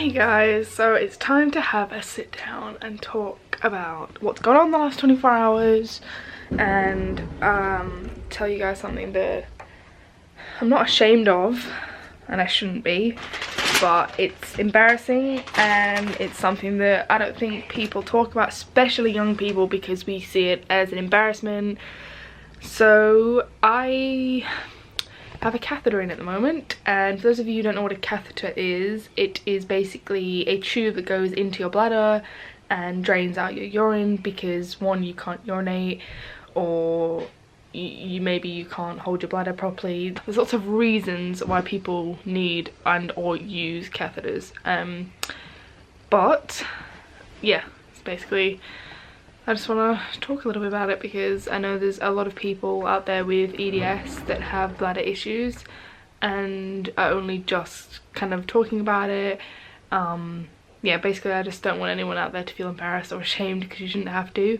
Hey guys, so it's time to have a sit down and talk about what's gone on the last 24 hours and tell you guys something that I'm not ashamed of, and I shouldn't be, but it's embarrassing and it's something that I don't think people talk about, especially young people, because we see it as an embarrassment. So I have a catheter in at the moment, and for those of you who don't know what a catheter is, it is basically a tube that goes into your bladder and drains out your urine because one, you can't urinate, or maybe you can't hold your bladder properly. There's lots of reasons why people need and or use catheters, but yeah, it's basically, I just want to talk a little bit about it because I know there's a lot of people out there with EDS that have bladder issues and are only just kind of talking about it. Yeah, basically I just don't want anyone out there to feel embarrassed or ashamed, because you shouldn't have to,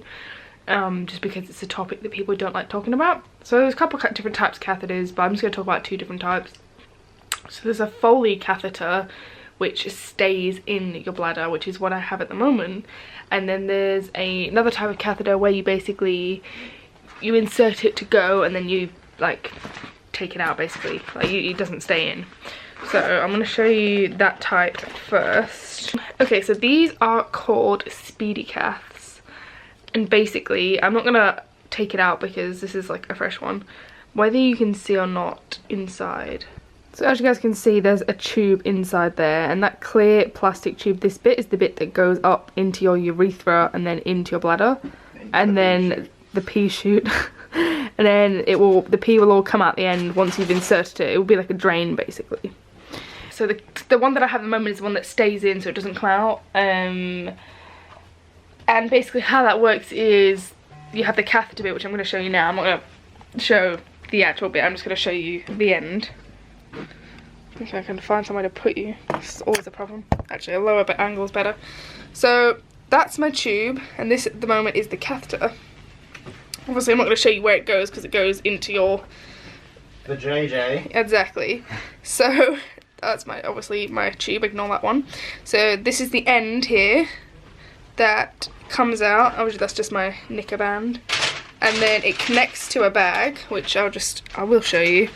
just because it's a topic that people don't like talking about. So there's a couple of different types of catheters, but I'm just going to talk about two different types. So there's a Foley catheter, which stays in your bladder, which is what I have at the moment. And then there's another type of catheter where you basically, you insert it to go and then you like take it out basically. Like it doesn't stay in. So I'm going to show you that type first. Okay, so these are called speedy caths. And basically, I'm not going to take it out because this is like a fresh one. Whether you can see or not inside. So as you guys can see, there's a tube inside there, and that clear plastic tube, this bit is the bit that goes up into your urethra and then into your bladder, and then the pee chute, and then the pee will all come out the end once you've inserted it. It will be like a drain basically. So the one that I have at the moment is the one that stays in so it doesn't come out, and basically how that works is you have the catheter bit, which I'm going to show you now. I'm not going to show the actual bit, I'm just going to show you the end. If I can find somewhere to put you. It's always a problem. Actually, a lower angle is better. So that's my tube, and this at the moment is the catheter. Obviously I'm not going to show you where it goes because it goes into your... the JJ. Exactly. So that's obviously my tube, ignore that one. So this is the end here that comes out. Obviously that's just my knicker band. And then it connects to a bag, which I will show you,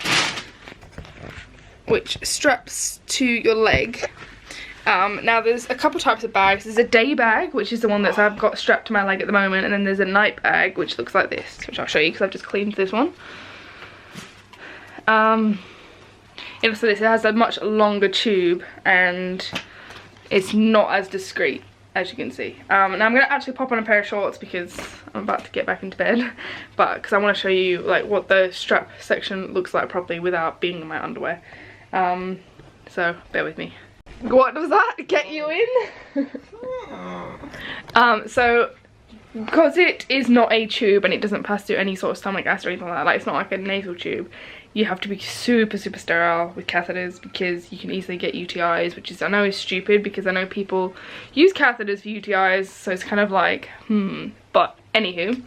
which straps to your leg. Now there's a couple types of bags. There's a day bag, which is the one that I've got strapped to my leg at the moment, and then there's a night bag, which looks like this, which I'll show you because I've just cleaned this one. So this, it has a much longer tube and it's not as discreet, as you can see. Now I'm going to actually pop on a pair of shorts because I'm about to get back into bed, but because I want to show you like what the strap section looks like properly without being in my underwear. So bear with me. What does that get you in? So because it is not a tube and it doesn't pass through any sort of stomach acid or anything like that, like it's not like a nasal tube, you have to be super sterile with catheters because you can easily get UTIs, which is, I know is stupid because I know people use catheters for UTIs, so it's kind of like but anywho,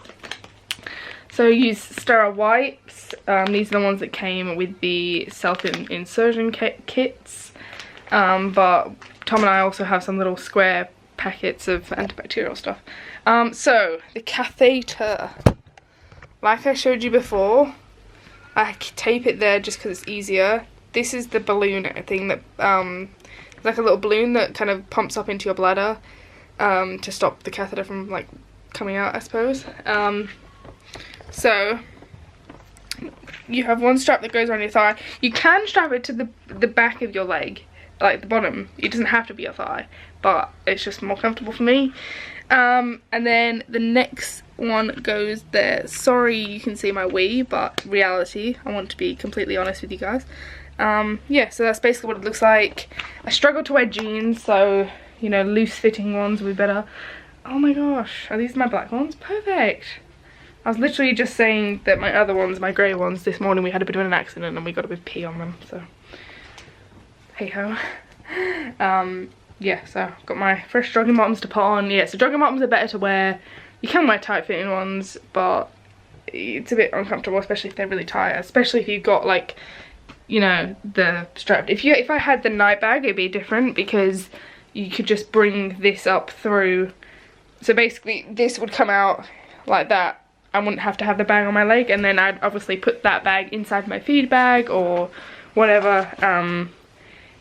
so use sterile wipes. These are the ones that came with the self-insertion kits, but Tom and I also have some little square packets of antibacterial stuff. So the catheter, like I showed you before, I tape it there just because it's easier. This is the balloon thing that it's like a little balloon that kind of pumps up into your bladder to stop the catheter from like coming out, I suppose. So you have one strap that goes around your thigh. You can strap it to the back of your leg, like the bottom. It doesn't have to be your thigh, but it's just more comfortable for me. And then the next one goes there. Sorry you can see my wee, but reality, I want to be completely honest with you guys. Yeah, so that's basically what it looks like. I struggle to wear jeans, so you know, loose fitting ones would be better. Oh my gosh, are these my black ones? Perfect. I was literally just saying that my other ones, my grey ones, this morning we had a bit of an accident and we got a bit of pee on them, so hey ho. Yeah, so I've got my fresh jogging bottoms to put on. Yeah, so jogging bottoms are better to wear. You can wear tight fitting ones, but it's a bit uncomfortable, especially if they're really tight, especially if you've got like, you know, the strap. If I had the night bag, it'd be different because you could just bring this up through. So basically this would come out like that. I wouldn't have to have the bag on my leg, and then I'd obviously put that bag inside my feed bag or whatever.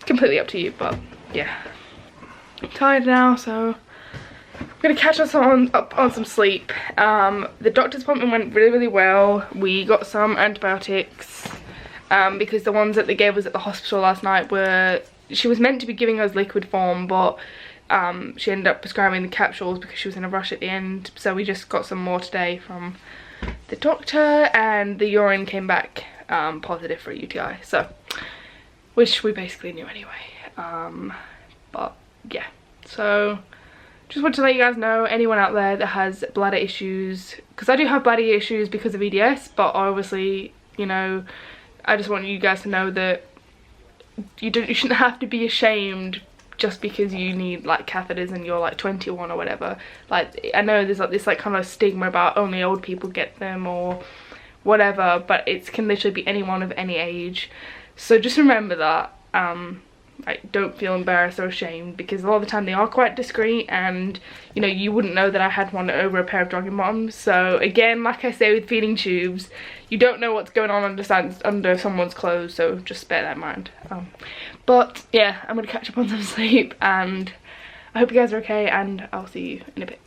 Completely up to you, but yeah. I'm tired now, so I'm gonna catch us up on some sleep. The doctor's appointment went really well. We got some antibiotics because the ones that they gave us at the hospital last night were, she was meant to be giving us liquid form, but she ended up prescribing the capsules because she was in a rush at the end. So we just got some more today from the doctor, and the urine came back positive for a UTI, so, which we basically knew anyway. But yeah, so just want to let you guys know, anyone out there that has bladder issues, because I do have bladder issues because of EDS, but obviously, you know, I just want you guys to know that you shouldn't have to be ashamed just because you need like catheters and you're like 21 or whatever. Like, I know there's like this like kind of stigma about only old people get them or whatever, but it can literally be anyone of any age. So just remember that. Like, don't feel embarrassed or ashamed, because a lot of the time they are quite discreet, and you know, you wouldn't know that I had one over a pair of jogging bottoms. So again, like I say with feeding tubes, you don't know what's going on under someone's clothes, so just bear that in mind. But yeah, I'm gonna catch up on some sleep, and I hope you guys are okay, and I'll see you in a bit.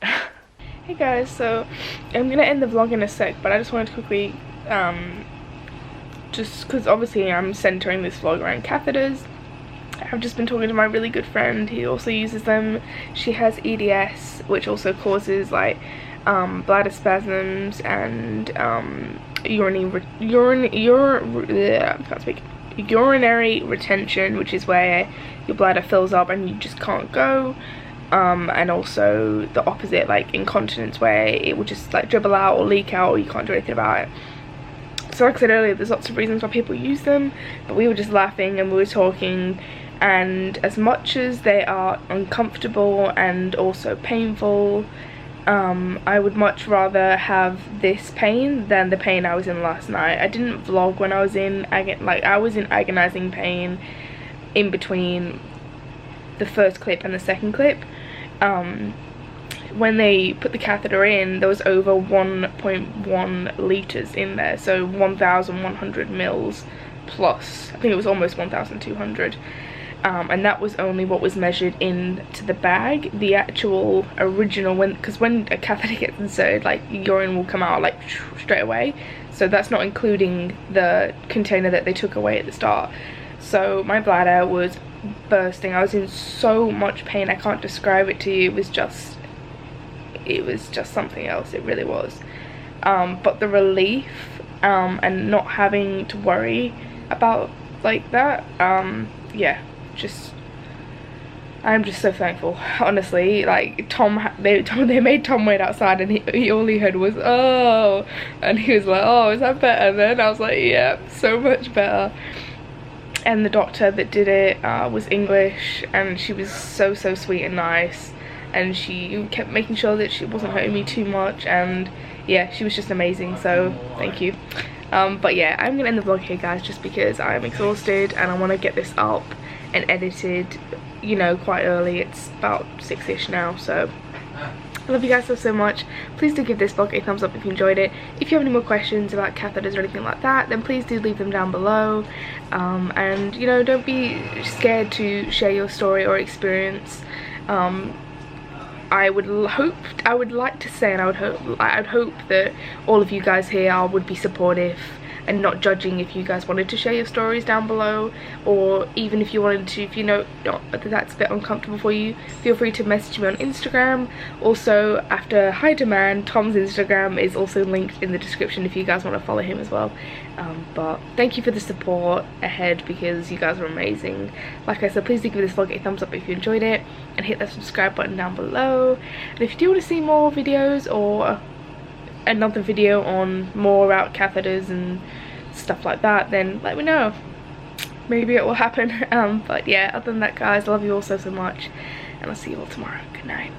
Hey guys, so I'm gonna end the vlog in a sec, but I just wanted to quickly just because obviously I'm centering this vlog around catheters. I've just been talking to my really good friend who also uses them. She has EDS, which also causes like bladder spasms and urinary retention, which is where your bladder fills up and you just can't go. And also the opposite, like incontinence, where it will just like dribble out or leak out, or you can't do anything about it. So like I said earlier, there's lots of reasons why people use them, but we were just laughing and we were talking, and as much as they are uncomfortable and also painful, I would much rather have this pain than the pain I was in last night. I didn't vlog when I was in agonizing pain in between the first clip and the second clip. When they put the catheter in, there was over 1.1 litres in there, so 1,100 mils plus. I think it was almost 1,200. And that was only what was measured into the bag. The actual original, because when a catheter gets inserted, like urine will come out like straight away, so that's not including the container that they took away at the start. So my bladder was bursting. I was in so much pain, I can't describe it to you. It was just something else, it really was. But the relief and not having to worry about like that, yeah, I'm just so thankful, honestly. Like they made Tom wait outside, and he all he heard was oh, and he was like, oh, is that better then? I was like, yeah, so much better. And the doctor that did it was English, and she was so sweet and nice, and she kept making sure that she wasn't hurting me too much, and yeah, she was just amazing, so thank you. But yeah, I'm gonna end the vlog here, guys, just because I'm exhausted and I want to get this up and edited, you know, quite early. It's about 6ish now, so I love you guys so much. Please do give this vlog a thumbs up if you enjoyed it. If you have any more questions about catheters or anything like that, then please do leave them down below. And you know, don't be scared to share your story or experience. I would like to say, and I'd hope that all of you guys here would be supportive and not judging if you guys wanted to share your stories down below, or even if you wanted to, if you know that's a bit uncomfortable for you, feel free to message me on Instagram. Also, after high demand, Tom's Instagram is also linked in the description if you guys want to follow him as well. But thank you for the support ahead, because you guys are amazing. Like I said, please do give this vlog a thumbs up if you enjoyed it, and hit that subscribe button down below. And if you do want to see more videos, or another video on more about catheters and stuff like that, then let me know. Maybe it will happen. But yeah, other than that, guys, I love you all so much, and I'll see you all tomorrow. Good night.